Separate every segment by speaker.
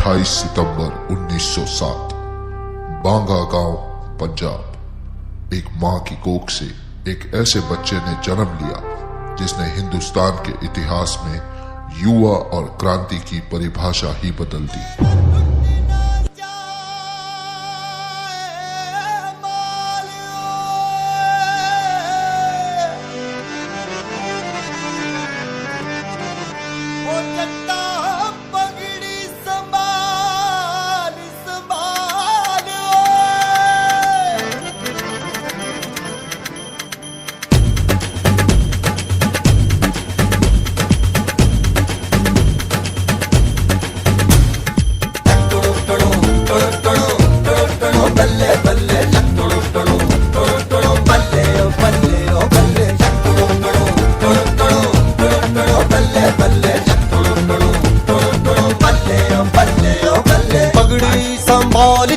Speaker 1: 28 सितंबर 1907 बांगा गांव, पंजाब। एक मां की कोख से एक ऐसे बच्चे ने जन्म लिया जिसने हिंदुस्तान के इतिहास में युवा और क्रांति की परिभाषा ही बदल दी।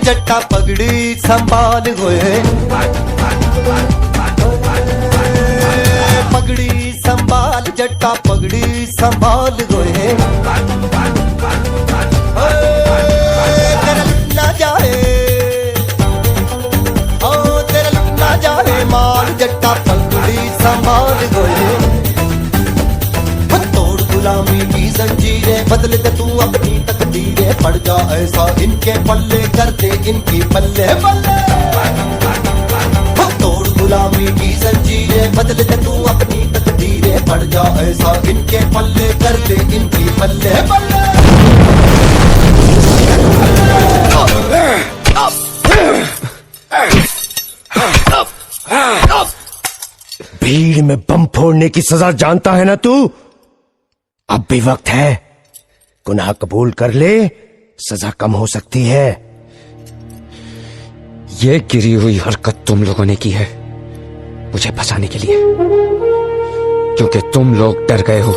Speaker 2: जट्टा पगड़ी संभाल होए, पगड़ी संभाल जट्टा पगड़ी संभाल होए, तेरा लुटना जाए, ओ तेरा लुटना जाए माल जट्टा पगड़ी संभाल होए। तोड़ गुलामी की जंजीरें, बदल दे तू अपनी तकदीरें, पड़ जा ऐसा इनके पल्ले, कर दे इनकी पल्ले पल्ले। तोड़ गुलामी की जंजीरें, बदल दे तू अपनी तकदीरें, पड़ जा ऐसा इनके पल्ले, कर दे इनकी पल्ले पल्ले।
Speaker 3: भीड़ में बम फोड़ने की सजा जानता है ना तू? अब भी वक्त है, गुनाह कबूल कर ले, सजा कम हो सकती है।
Speaker 4: ये गिरी हुई हरकत तुम लोगों ने की है मुझे फंसाने के लिए, क्योंकि तुम लोग डर गए हो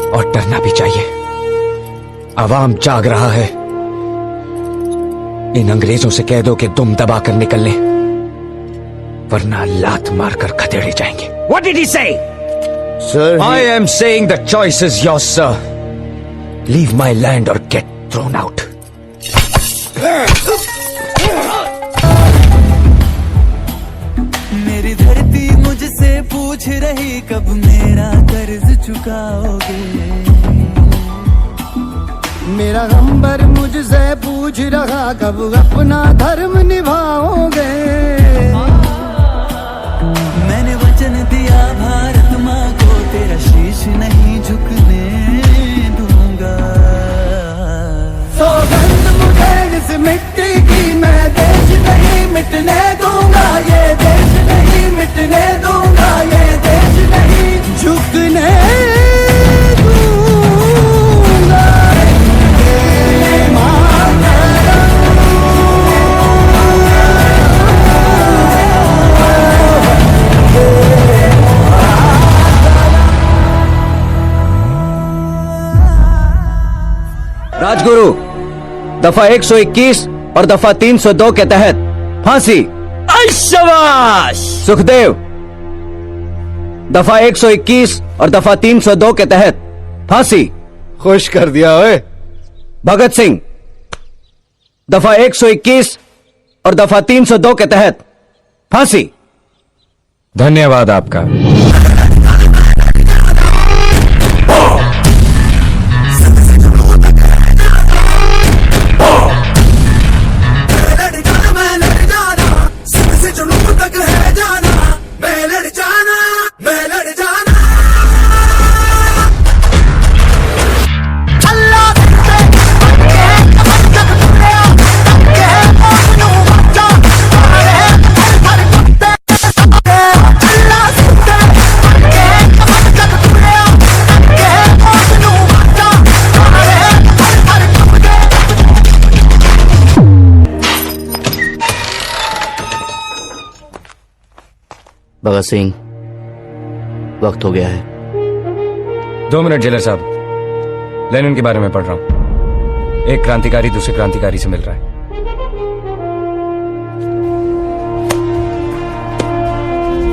Speaker 4: और डरना भी चाहिए। अवाम जाग रहा है, इन अंग्रेजों से कह दो कि दुम दबा कर निकल ले, वरना लात मारकर खदेड़े जाएंगे।
Speaker 3: What did he say? Sir,
Speaker 4: I am saying the choice is yours, sir. Leave my land or get thrown out.
Speaker 5: मेरी धरती मुझसे पूछ रही कब मेरा कर्ज चुकाओगे,
Speaker 2: मेरा गंबर मुझसे पूछ रहा कब अपना धर्म निभाओगे।
Speaker 5: मैंने वचन दिया भारत माँ को, तेरा शीश नहीं झुकने दूंगा।
Speaker 2: सौगंध मुझे इस मिट्टी की, मैं देश नहीं मिटने दूंगा, ये देश नहीं मिटने दूंगा, ये देश नहीं झुकने दूंगा।
Speaker 4: राजगुरु, दफा 121 और दफा 302 के तहत फांसी।
Speaker 3: शाबाश।
Speaker 4: सुखदेव, दफा 121 और दफा 302 के तहत फांसी।
Speaker 3: खुश कर दिया ओए।
Speaker 4: भगत सिंह, दफा 121 और दफा 302 के तहत फांसी।
Speaker 6: धन्यवाद आपका।
Speaker 7: भगत सिंह, वक्त हो गया है।
Speaker 6: 2 मिनट जेलर साहब, लेनिन के बारे में पढ़ रहा हूं। एक क्रांतिकारी दूसरे क्रांतिकारी से मिल रहा है।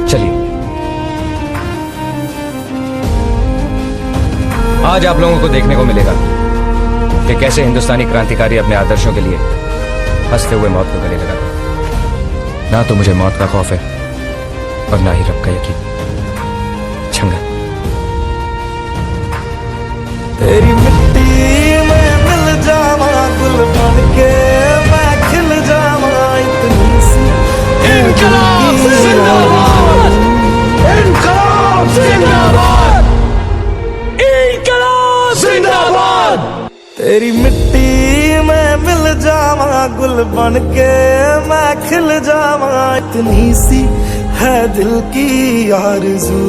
Speaker 6: चलिए, आज आप लोगों को देखने को मिलेगा कि कैसे हिंदुस्तानी क्रांतिकारी अपने आदर्शों के लिए हंसते हुए मौत को गले लगाते। ना तो मुझे मौत का खौफ है और ना ही रब का यकीन। छंगा।
Speaker 5: तेरी मिट्टी में मिल जावा गुल बन के मैं खिल जावा इतनी सी
Speaker 2: इनकलाब जिंदाबाद, इनकलाब जिंदाबाद, इनकलाब जिंदाबाद।
Speaker 5: तेरी मिट्टी में मिल जावा गुल बन के मैं खिल जावा इतनी सी है दिल की आरज़ू।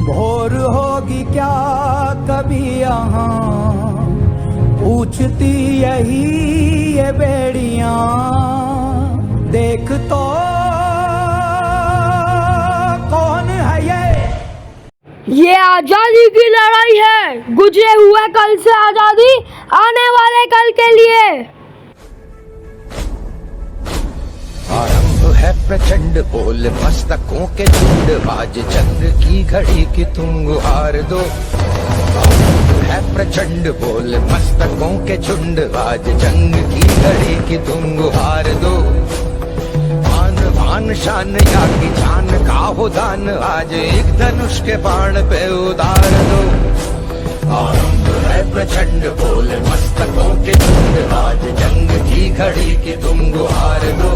Speaker 2: भोर होगी क्या कभी यहाँ पूछती यही ये बेड़ियां, देख तो कौन है
Speaker 8: ये आजादी की लड़ाई है, गुजरे हुए कल से आजादी आने वाले कल के लिए।
Speaker 3: आरंभ है प्रचंड बोल मस्तकों के झुंड, आज जंग की घड़ी की तुम गुहार दो। आरंभ है प्रचंड बोल मस्तकों के झुंड, आज जंग की घड़ी की तुम गुहार दो। आन बान शान या की जान का हो दान, आज एक धनुष के बाण पे उतार दो। आरंभ है प्रचंड बोल मस्तकों के झुंड, आज जंग की घड़ी की तुम गुहार दो।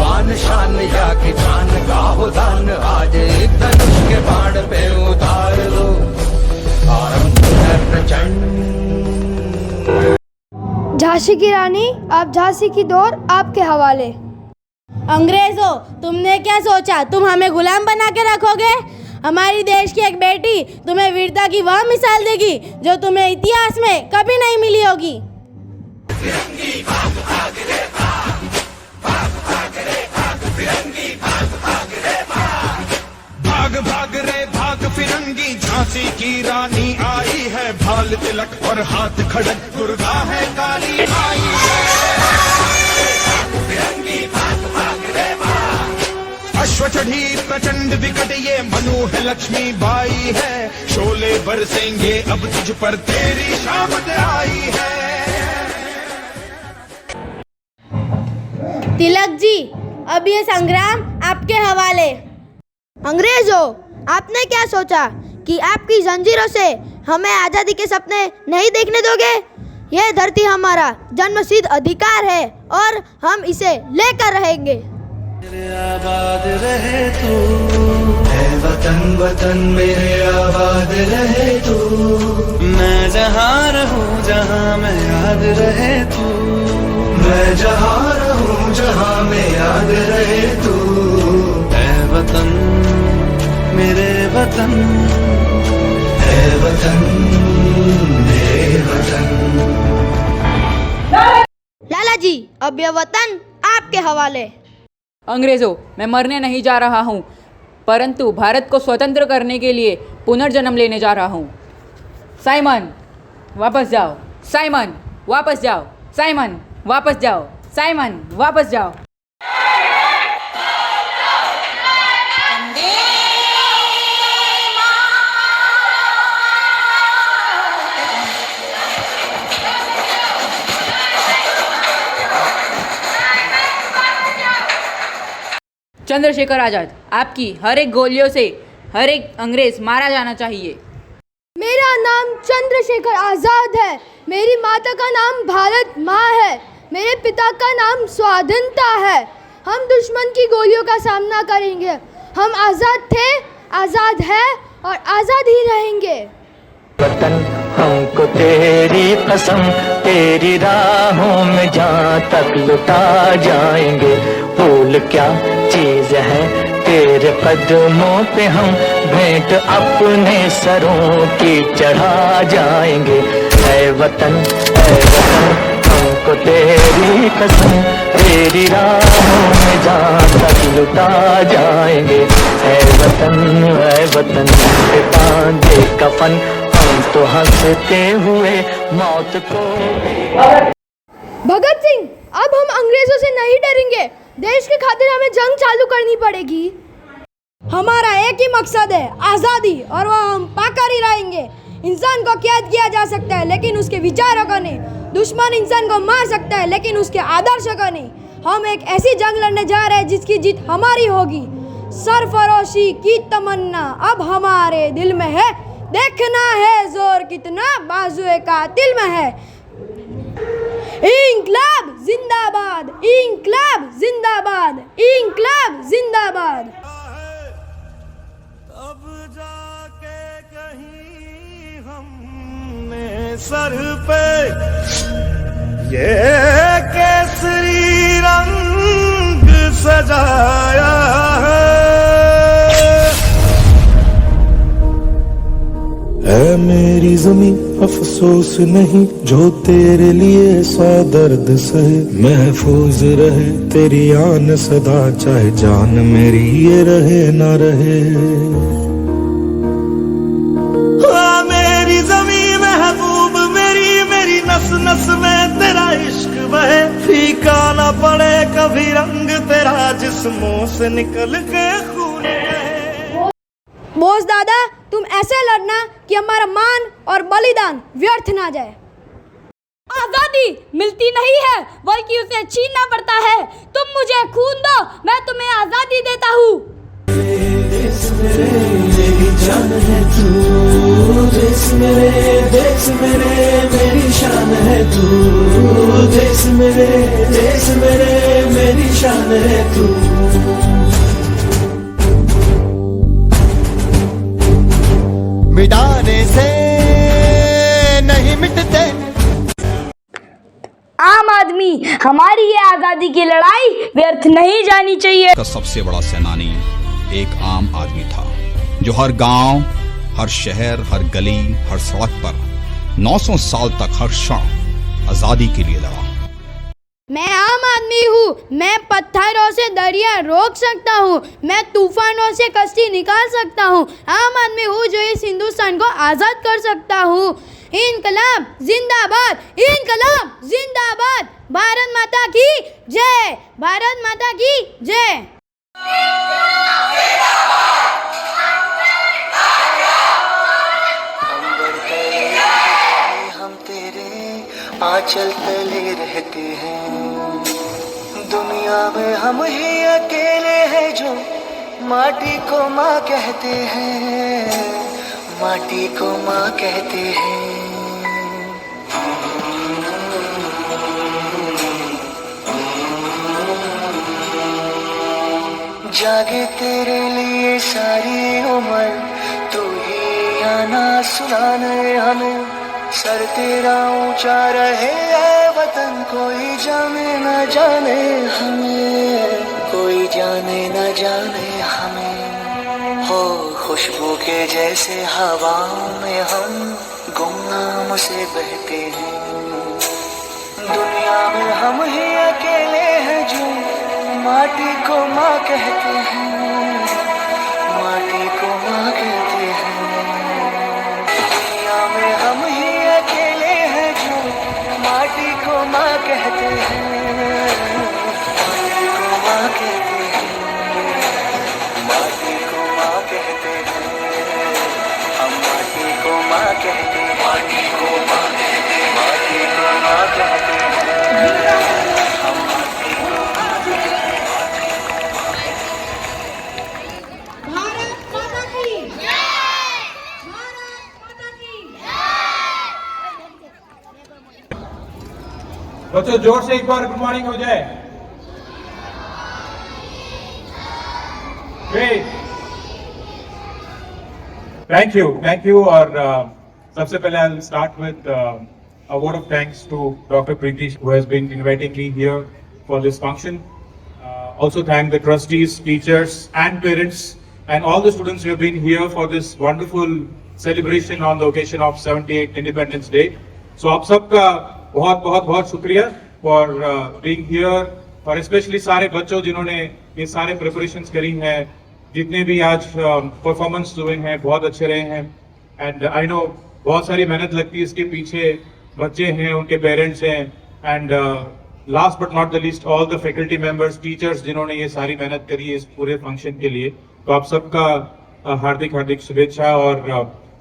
Speaker 3: आन शान या की जान का हो दान, आज एक धनुष के बाण पे उतार दो। आरंभ है प्रचंड।
Speaker 8: झांसी की रानी अब झांसी की दौर आपके हवाले।
Speaker 9: अंग्रेजों, तुमने क्या सोचा तुम हमें गुलाम बना के रखोगे? हमारी देश की एक बेटी तुम्हें वीरता की वह मिसाल देगी जो तुम्हें इतिहास में कभी नहीं मिली होगी।
Speaker 10: भाग भाग रे भाग फिरंगी, झांसी की रानी आई है, भाल तिलक और हाथ खड़क, दुर्गा है काली आई है। अश्व चढ़ी प्रचंड विकट ये मनु है लक्ष्मी बाई है, शोले बरसेंगे अब तुझ पर तेरी शामत आई है।
Speaker 9: तिलक जी, अब ये संग्राम आपके हवाले।
Speaker 8: अंग्रेजों, आपने क्या सोचा कि आपकी जंजीरों से हमें आजादी के सपने नहीं देखने दोगे? यह धरती हमारा जन्मसिद्ध अधिकार है और हम इसे लेकर रहेंगे।
Speaker 5: मेरे आबाद रहे तू, है वतन वतन मेरे आबाद रहे तू। मैं जहाँ रहूँ जहाँ मैं याद रहे तू, मैं जहाँ रहूँ जहाँ मैं याद रहे तू। है वतन मेरे वतन, है वतन मेरे वतन।
Speaker 8: लाला जी, अब यह वतन आपके हवाले।
Speaker 11: अंग्रेजों, मैं मरने नहीं जा रहा हूँ, परंतु भारत को स्वतंत्र करने के लिए पुनर्जन्म लेने जा रहा हूँ। साइमन, वापस जाओ। साइमन, वापस जाओ। साइमन, वापस जाओ। साइमन, वापस जाओ। चंद्रशेखर आजाद, आपकी हर एक गोलियों से हर एक अंग्रेज मारा जाना चाहिए।
Speaker 8: मेरा नाम चंद्रशेखर आजाद है। मेरी माता का नाम भारत माँ है। मेरे पिता का नाम स्वाधीनता है। हम दुश्मन की गोलियों का सामना करेंगे। हम आज़ाद थे, आज़ाद है और आज़ाद ही रहेंगे।
Speaker 2: वतन हमको तेरी कसम, तेरी राहों में जहाँ तक लुटा जाएंगे। फूल क्या चीज है तेरे कदमों पे, हम भेंट अपने सरों की चढ़ा जाएंगे। ऐ वतन हमको तेरी
Speaker 5: कसम, तेरी राहों में जान तक लुटा जाएंगे। है वतन पे बांधे कफन, हम तो हंसते हुए मौत को।
Speaker 8: भगत सिंह, अब हम अंग्रेजों से नहीं डरेंगे। देश के खातिर हमें जंग चालू करनी पड़ेगी।
Speaker 9: हमारा एक ही मकसद है, आज़ादी, और वह हम पाकर ही रहेंगे। इंसान को कैद किया जा सकता है लेकिन उसके विचारों को नहीं। दुश्मन इंसान को मार सकता है लेकिन उसके आदर्शों को नहीं। हम एक ऐसी जंग लड़ने जा रहे हैं जिसकी जीत हमारी होगी। सरफरोशी की तमन्ना अब हमारे दिल में है, देखना है जोर कितना बाजुए कातिल में है। इंकलाब जिंदाबाद, इंकलाब जिंदाबाद, इंकलाब जिंदाबाद।
Speaker 5: अब जाके कहीं हमने सर पे ये केसरी रंग सजाया है मेरी ज़मीं, अफसोस नहीं जो तेरे लिए 100 दर्द सहे। महफूज रहे तेरी आन सदा, चाहे जान मेरी ये रहे ना रहे। मेरी ज़मीं महबूब मेरी नस नस में तेरा इश्क बहे। फीका ना पड़े कभी रंग तेरा, जिस्मों से निकल के खून बहे।
Speaker 9: बोस दादा, तुम ऐसे लड़ना कि हमारा मान और बलिदान व्यर्थ ना जाए। आजादी मिलती नहीं है बल्कि उसे छीनना पड़ता है। तुम मुझे खून दो, मैं तुम्हें आजादी देता हूँ।
Speaker 2: मेरी जान है तू, देश मेरे मेरी शान है तू। देश मेरे मेरी शान है तू। मिटाने से नहीं मिटते।
Speaker 9: आम आदमी, हमारी ये आजादी की लड़ाई व्यर्थ नहीं जानी चाहिए।
Speaker 12: का सबसे बड़ा सेनानी एक आम आदमी था जो हर गांव, हर शहर, हर गली, हर सड़क पर 900 साल तक हर क्षण आजादी के लिए लड़ा।
Speaker 8: मैं आम आदमी हूँ। मैं पत्थरों से दरिया रोक सकता हूँ, मैं तूफानों से कश्ती निकाल सकता हूँ। आम आदमी हूँ जो इस हिंदुस्तान को आज़ाद कर सकता हूँ। इनकलाब जिंदाबाद, इनकलाब जिंदाबाद। भारत माता की जय, भारत माता की जय।
Speaker 2: हम तेरे आंचल तले रहते हैं। दुनिया में हम ही अकेले हैं जो माटी को माँ कहते हैं, माटी को माँ कहते हैं। जागे तेरे लिए सारी उम्र, तू ही आना सुनाने हमें। सर तेरा ऊंचा रहे है वतन, कोई जाने न जाने हमें, कोई जाने न जाने हमें। हो खुशबू के जैसे हवाओं में हम गुमनाम से बहते हैं। दुनिया में हम ही अकेले हैं जो माटी को माँ कहते हैं, माटी को माँ कहते हैं। दुनिया में हम ही अकेले हैं जो माटी को माँ कहते हैं, माटी को माँ कहते हैं, माटी को माँ कहते हैं। हम माटी को माँ कहते हैं, माटी को माँ कहते हैं, माटी को माँ कहते हैं।
Speaker 13: बच्चों जोर से एक बार गुड मॉर्निंग हो जाए। Great, thank you. और सबसे पहले I will start with a word of thanks to Dr. Preeti who has been inviting me here for this function. Also thank the trustees, teachers and parents and all the students who have been here for this wonderful celebration on the occasion of 78th Independence Day. So आप सबका बहुत शुक्रिया। For being here, और specially सारे बच्चों जिन्होंने ये सारे प्रिपरेशंस करी हैं, जितने भी आज परफॉर्मेंस हुए हैं बहुत अच्छे रहे हैं। एंड आई नो बहुत सारी मेहनत लगती है इसके पीछे, बच्चे हैं, उनके पेरेंट्स हैं, and last but not the least all the faculty members, teachers जिन्होंने ये सारी मेहनत करी है इस पूरे फंक्शन के लिए। तो आप सबका हार्दिक हार्दिक शुभेच्छा, और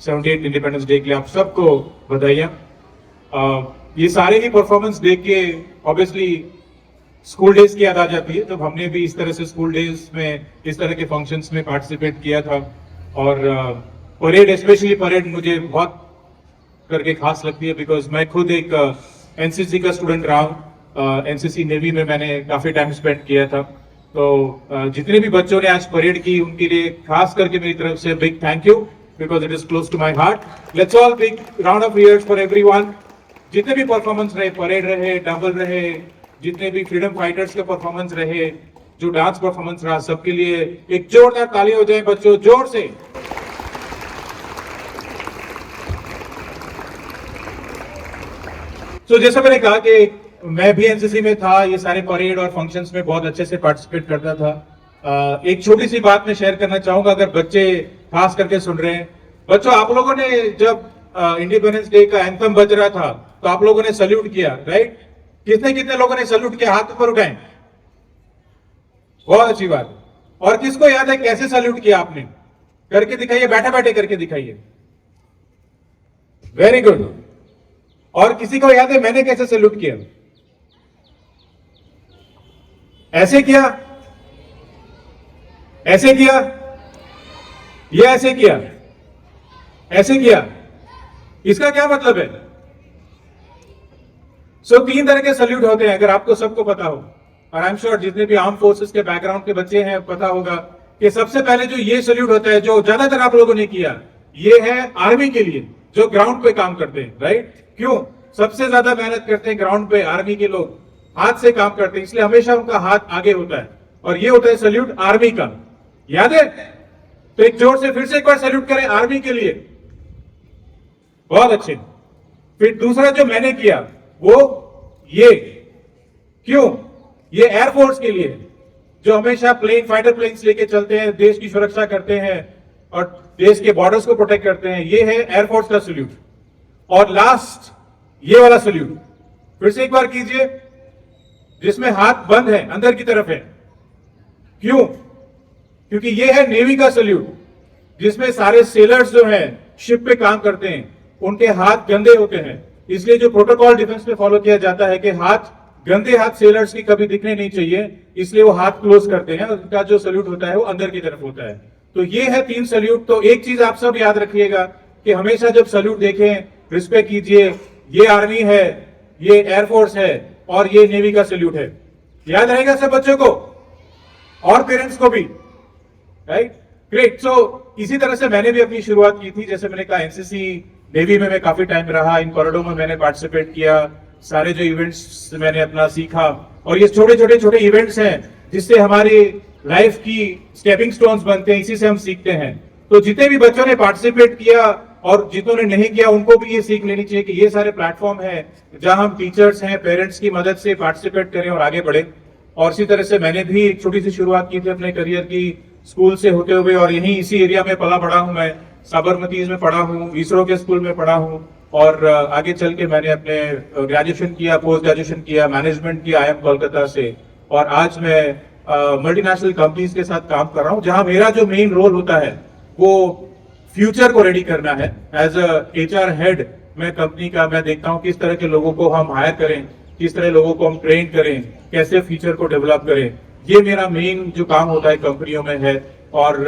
Speaker 13: 78 इंडिपेंडेंस डे के लिए आप सबको बधाइयाँ। ये सारे ही परफॉर्मेंस देख के ऑब्वियसली स्कूल डेज की याद आ जाती है। तब हमने भी इस तरह से स्कूल डेज में इस तरह के फंक्शंस में पार्टिसिपेट किया था, और परेड, स्पेशली परेड मुझे बहुत करके खास लगती है, बिकॉज मैं खुद एक एनसीसी का स्टूडेंट रहा हूँ। एनसीसी नेवी में मैंने काफी टाइम स्पेंड किया था। तो जितने भी बच्चों ने आज परेड की उनके लिए खास करके मेरी तरफ से big thank you, because it is close to my heart. Let's all big round of applause for everyone. जितने भी परफॉर्मेंस रहे, परेड रहे, डबल रहे, जितने भी फ्रीडम फाइटर्स के परफॉर्मेंस रहे, जो डांस परफॉर्मेंस रहा, सबके लिए एक जोरदार ताली हो जाए बच्चों, जोर से। तो जैसा मैंने कहा कि मैं भी एनसीसी में था, ये सारे परेड और फंक्शंस में बहुत अच्छे से पार्टिसिपेट करता था। एक छोटी सी बात मैं शेयर करना चाहूंगा, अगर बच्चे खास करके सुन रहे हैं। बच्चों, आप लोगों ने जब इंडिपेंडेंस डे का एंथम बज रहा था तो आप लोगों ने सल्यूट किया, राइट? कितने कितने लोगों ने सल्यूट किया? हाथ ऊपर उठाएं। बहुत अच्छी बात। और किसको याद है कैसे सल्यूट किया आपने? करके दिखाइए, बैठे बैठे करके दिखाइए। Very good. और किसी को याद है मैंने कैसे सल्यूट किया? ऐसे किया, ऐसे किया, ये ऐसे किया, ऐसे किया। इसका क्या मतलब है? तीन तरह के सल्यूट होते हैं, अगर आपको सबको पता हो, और आई एम श्योर जितने भी आर्म फोर्सेस के बैकग्राउंड के बच्चे हैं पता होगा कि सबसे पहले जो ये सल्यूट होता है, जो ज्यादातर आप लोगों ने किया, ये है आर्मी के लिए जो ग्राउंड पे काम करते हैं, राइट? क्यों? सबसे ज्यादा मेहनत करते हैं ग्राउंड पे आर्मी के लोग, हाथ से काम करते हैं, इसलिए हमेशा उनका हाथ आगे होता है, और ये होता है सल्यूट आर्मी का। याद है? तो एक जोर से फिर से एक बार सल्यूट करें आर्मी के लिए। बहुत अच्छे। फिर दूसरा जो मैंने किया वो ये, क्यों? ये एयरफोर्स के लिए, जो हमेशा प्लेन, फाइटर प्लेन्स लेके चलते हैं, देश की सुरक्षा करते हैं और देश के बॉर्डर्स को प्रोटेक्ट करते हैं। ये है एयरफोर्स का सल्यूट। और लास्ट ये वाला सल्यूट फिर से एक बार कीजिए, जिसमें हाथ बंद है, अंदर की तरफ है। क्यों? क्योंकि ये है नेवी का सल्यूट, जिसमें सारे सेलर्स जो हैं शिप पे काम करते हैं, उनके हाथ गंदे होते हैं, इसलिए जो प्रोटोकॉल डिफेंस में फॉलो किया जाता है कि हाथ, गंदे हाथ सेलर्स की कभी दिखने नहीं चाहिए, इसलिए वो हाथ क्लोज करते हैं। उनका जो सल्यूट होता है वो अंदर की तरफ होता है। तो ये है 3 सल्यूट। तो एक चीज आप सब याद रखिएगा कि हमेशा जब सल्यूट देखें रिस्पेक्ट कीजिए। ये आर्मी है, ये एयरफोर्स है, और ये नेवी का सल्यूट है। याद रहेगा सब बच्चों को और पेरेंट्स को भी, राइट? ग्रेट। सो इसी तरह से मैंने भी अपनी शुरुआत की थी। जैसे मैंने कहा, एनसीसी नेवी में मैं काफी टाइम रहा, इन परेडों में मैंने पार्टिसिपेट किया, सारे जो इवेंट्स मैंने अपना सीखा, और ये छोटे इवेंट्स हैं जिससे हमारी लाइफ की स्टेपिंग स्टोन्स बनते हैं, इसी से हम सीखते हैं। तो जितने भी बच्चों ने पार्टिसिपेट किया और जितनों ने नहीं किया, उनको भी ये सीख लेनी चाहिए कि ये सारे प्लेटफॉर्म है जहां हम टीचर्स हैं, पेरेंट्स की मदद से पार्टिसिपेट करें और आगे बढ़े। और इसी तरह से मैंने भी एक छोटी सी शुरुआत की थी अपने करियर की, स्कूल से होते हुए, और यहीं इसी एरिया में पला पढ़ा हूं। मैं साबरमतीज में पढ़ा हूं, इसरो के स्कूल में पढ़ा हूं, और आगे चल के मैंने अपने ग्रेजुएशन किया, पोस्ट ग्रेजुएशन किया, मैनेजमेंट किया IIM कोलकाता से, और आज मैं मल्टीनेशनल कंपनीज के साथ काम कर रहा हूं, जहां मेरा जो मेन रोल होता है वो फ्यूचर को रेडी करना है। एज अ HR हेड मैं कंपनी का, मैं देखता हूं किस तरह के लोगों को हम हायर करें, किस तरह लोगों को हम ट्रेन करें, कैसे फ्यूचर को डेवलप करें। ये मेरा मेन जो काम होता है कंपनियों में है। और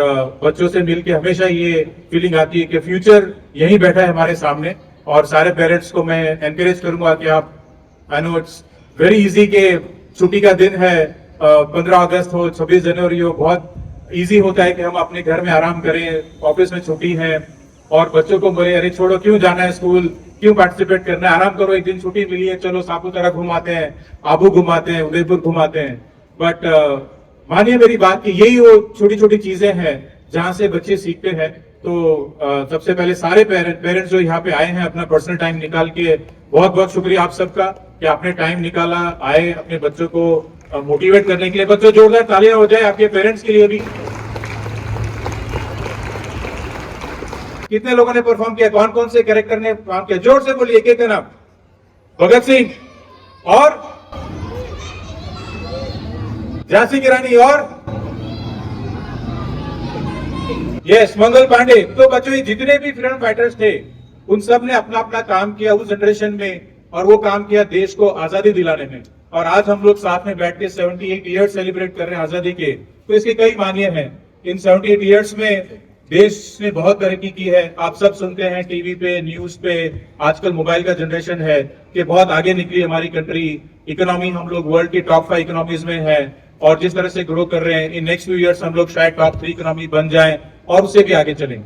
Speaker 13: बच्चों से मिलके हमेशा ये फीलिंग आती है कि फ्यूचर यहीं बैठा है हमारे सामने। और सारे पेरेंट्स को मैं एनकरेज करूंगा कि आप, I know it's very easy के छुट्टी का दिन है, 15 अगस्त हो, 26 जनवरी हो, बहुत इजी होता है कि हम अपने घर में आराम करें, ऑफिस में छुट्टी है, और बच्चों को बोले अरे छोड़ो, क्यों जाना है स्कूल, क्यों पार्टिसिपेट करना है, आराम करो, एक दिन छुट्टी मिली है, चलो सापुतारा घुमाते हैं, आबू घुमाते हैं, उदयपुर घुमाते हैं। बट मानिए मेरी बात कि यही वो छोटी छोटी चीजें हैं जहां से बच्चे सीखते हैं। तो सबसे पहले सारे पेरेंट्स जो यहाँ पे आए हैं अपना पर्सनल टाइम निकाल के, बहुत बहुत शुक्रिया आप सबका। कि आपने टाइम निकाला, आए अपने बच्चों को मोटिवेट करने के लिए। बच्चों जोरदार तालियां हो जाए आपके पेरेंट्स के लिए भी। कितने लोगों ने परफॉर्म किया, कौन कौन से कैरेक्टर ने परफॉर्म किया? जोर से बोलिए, एक नाम। भगत सिंह और झांसी की रानी और यस मंगल पांडे। तो बच्चों ये जितने भी फ्रीडम फाइटर्स थे उन सब ने अपना अपना काम किया उस जनरेशन में, और वो काम किया देश को आजादी दिलाने में। और आज हम लोग साथ में बैठ के 78 ईयर्स सेलिब्रेट कर रहे हैं आजादी के। तो इसके कई मायने हैं। इन 78 ईयर्स में देश ने बहुत तरक्की की है। आप सब सुनते हैं टीवी पे, न्यूज पे, आजकल मोबाइल का जनरेशन है कि बहुत आगे निकली हमारी कंट्री। इकोनॉमी हम लोग वर्ल्ड की टॉप 5 इकोनॉमीज में है, और जिस तरह से ग्रो कर रहे हैं इन नेक्स्ट फ्यू ईयर्स हम लोग शायद टॉप 3 इकोनॉमी बन जाएं और उससे भी आगे चलें।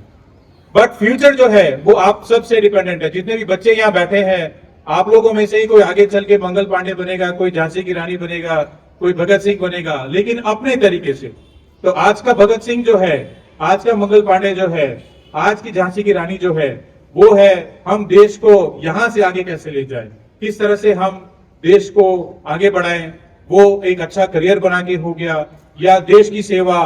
Speaker 13: बट फ्यूचर जो है वो आप सबसे डिपेंडेंट है। जितने भी बच्चे यहाँ बैठे हैं, आप लोगों में से ही कोई आगे चल के मंगल पांडे बनेगा, कोई झांसी की रानी बनेगा, कोई भगत सिंह बनेगा, लेकिन अपने तरीके से। तो आज का भगत सिंह जो है, आज का मंगल पांडे जो है, आज की झांसी की रानी जो है, वो है हम देश को यहां से आगे कैसे ले जाए, किस तरह से हम देश को आगे बढ़ाएं। वो एक अच्छा करियर बना के हो गया, या देश की सेवा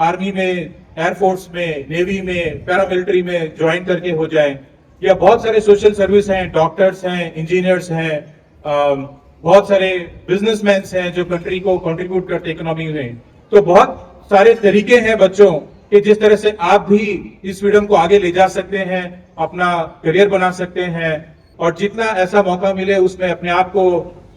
Speaker 13: आर्मी में, एयरफोर्स में, नेवी में, पैरामिलिट्री में ज्वाइन करके हो जाए, या बहुत सारे सोशल सर्विस हैं, डॉक्टर्स हैं, इंजीनियर्स हैं, बहुत सारे बिजनेसमैन हैं जो कंट्री को कंट्रीब्यूट करते इकोनॉमी में। तो बहुत सारे तरीके हैं बच्चों कि जिस तरह से आप भी इस फ्रीडम को आगे ले जा सकते हैं, अपना करियर बना सकते हैं, और जितना ऐसा मौका मिले उसमें अपने आप को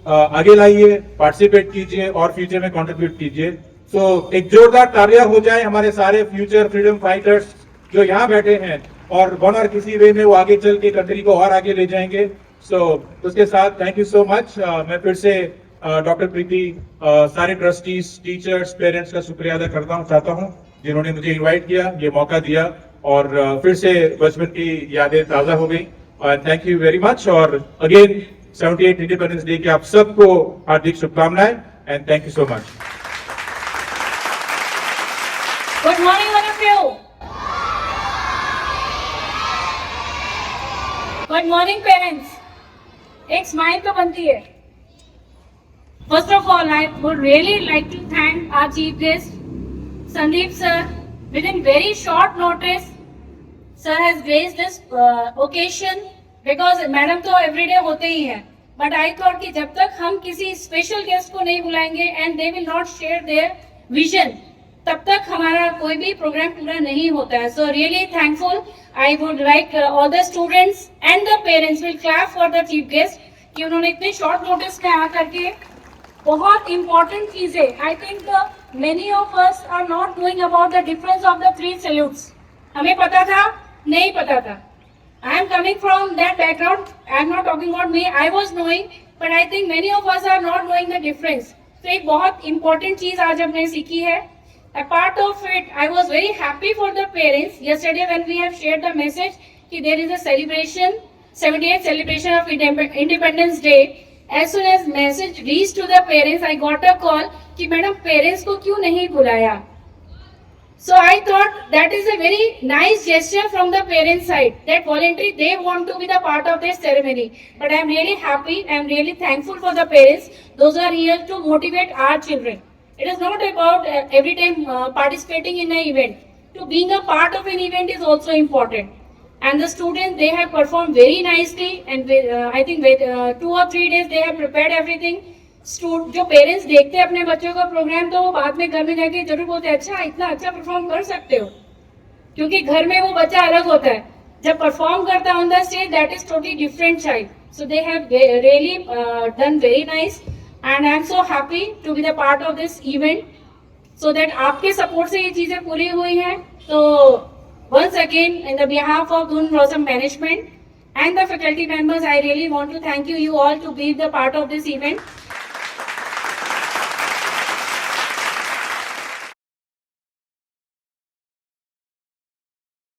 Speaker 13: आगे लाइए, पार्टिसिपेट कीजिए और फ्यूचर में कंट्रीब्यूट कीजिए। सो एक जोरदार तालियां हो जाए हमारे सारे फ्यूचर फ्रीडम फाइटर्स जो यहाँ बैठे हैं, और वन और किसी वे में वो आगे चल के कंट्री को और आगे ले जाएंगे। सो उसके साथ थैंक यू सो मच। मैं फिर से डॉक्टर प्रीति, सारे ट्रस्टीज, टीचर्स, पेरेंट्स का शुक्रिया अदा चाहता हूँ जिन्होंने मुझे इनवाइट किया, ये मौका दिया, और फिर से बचपन की यादें ताजा हो गई। Thank you very much. और अगेन 78 इंडिपेंडेंस डे की आप सबको हार्दिक शुभकामनाएं, and thank you so much.
Speaker 9: Good morning all of you. Good morning parents. एक स्माइल तो बनती है। First of all I would really like to thank our chief guest Sandeep sir. Within very short notice, sir has graced this occasion, because madam तो everyday होते ही हैं, but I thought कि जब तक हम किसी स्पेशल गेस्ट को नहीं बुलाएंगे and they will not share their vision, तब तक हमारा कोई भी प्रोग्राम पूरा नहीं होता है. So really thankful. I would like all the students and the parents will clap for the chief guest कि उन्होंने इतने short notice में आ करके बहुत important चीजें. I think many of us are not knowing about the difference of the 3 salutes. हमें पता था, नहीं पता था. I am coming from that background. I am not talking about me. I was knowing, but I think many of us are not knowing the difference. तो एक बहुत important चीज आज हमने सीखी है. A part of it, I was very happy for the parents. Yesterday when we have shared the message कि there is a celebration, 78th celebration of Independence Day. As soon as message reached to the parents, I got a call कि madam parents को क्यों नहीं बुलाया. So I thought that is a very nice gesture from the parents side, that voluntary they want to be the part of this ceremony. But I am really happy, I am really thankful for the parents. Those are here to motivate our children. It is not about every time participating in an event. To being a part of an event is also important. And the students, they have performed very nicely, and I think with 2 or 3 days they have prepared everything. जो parents देखते हैं अपने बच्चों का programme, तो वो बाद में घर में जाके जरूर बोलते हैं अच्छा इतना अच्छा परफॉर्म कर सकते हो, क्योंकि घर में वो बच्चा अलग होता है, जब परफॉर्म करता है on the stage that is totally different child. So they have really done very nice, and I am so happy to be the part of this event, so that आपके सपोर्ट से ये चीजें पूरी हुई हैं. तो once again in the behalf of Dun Blossom management and the faculty members, I really want to thank you all to be the part of this event.